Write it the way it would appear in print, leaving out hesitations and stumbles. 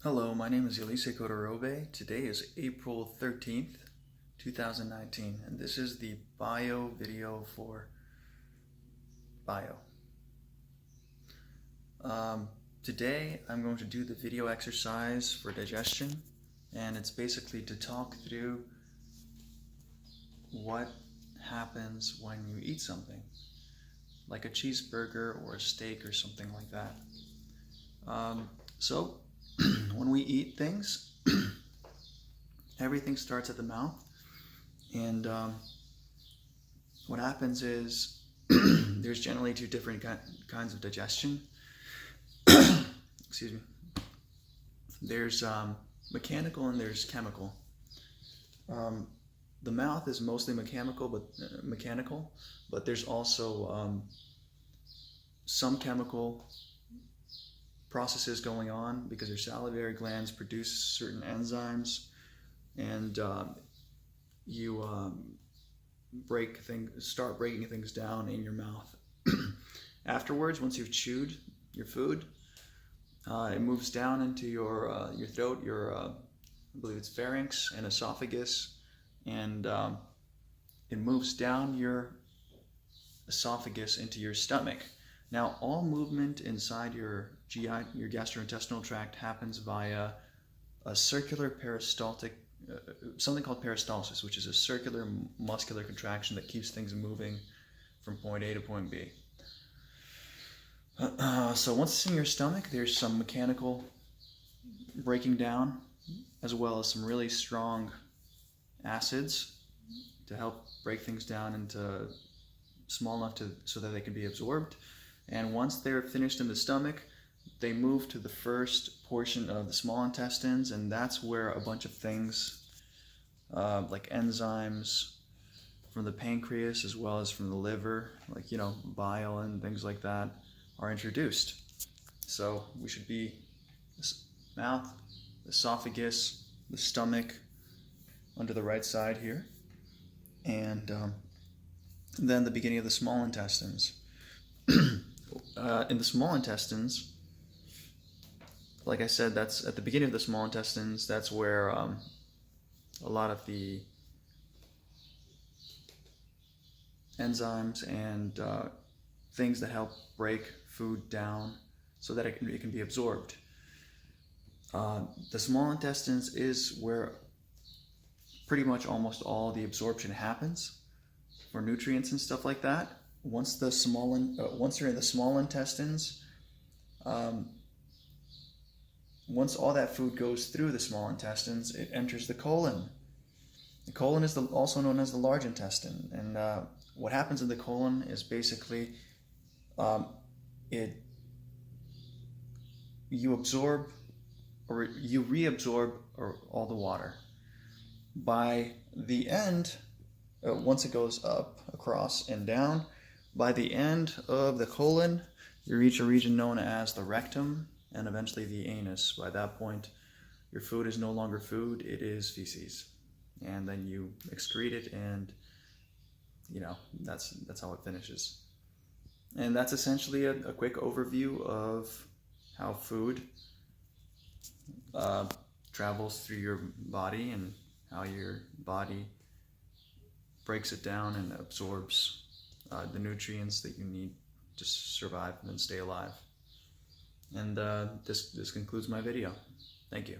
Hello, my name is Elise Kodorobe. Today is April 13th, 2019, and this is the bio video for bio. Today I'm going to do the video exercise for digestion, and it's basically to talk through what happens when you eat something, like a cheeseburger or a steak or something like that. So when we eat things, everything starts at the mouth, and what happens is there's generally two different kinds of digestion. Excuse me. There's mechanical and there's chemical. The mouth is mostly mechanical, but there's also some chemical processes going on because your salivary glands produce certain enzymes, and you start breaking things down in your mouth. Afterwards, once you've chewed your food, it moves down into your throat, I believe it's pharynx and esophagus, and it moves down your esophagus into your stomach. Now, all movement inside your GI, your gastrointestinal tract, happens via a circular peristaltic, something called peristalsis, which is a circular muscular contraction that keeps things moving from point A to point B. So once it's in your stomach, there's some mechanical breaking down, as well as some really strong acids to help break things down into small enough so that they can be absorbed. And once they're finished in the stomach, they move to the first portion of the small intestines, and that's where a bunch of things like enzymes from the pancreas as well as from the liver, like bile and things like that, are introduced. So we should be mouth, esophagus, the stomach under the right side here, and then the beginning of the small intestines. In the small intestines, like I said, that's at the beginning of the small intestines. That's where a lot of the enzymes and things that help break food down so that it can be absorbed. The small intestines is where pretty much almost all the absorption happens for nutrients and stuff like that. Once you're in the small intestines, once all that food goes through the small intestines, it enters the colon. The colon is also known as the large intestine, and what happens in the colon is basically you absorb or you reabsorb all the water. By the end, once it goes up, across, and down, by the end of the colon, you reach a region known as the rectum and eventually the anus. By that point, your food is no longer food, it is feces. And then you excrete it, and that's how it finishes. And that's essentially a quick overview of how food travels through your body and how your body breaks it down and absorbs the nutrients that you need to survive and stay alive. And this concludes my video. Thank you.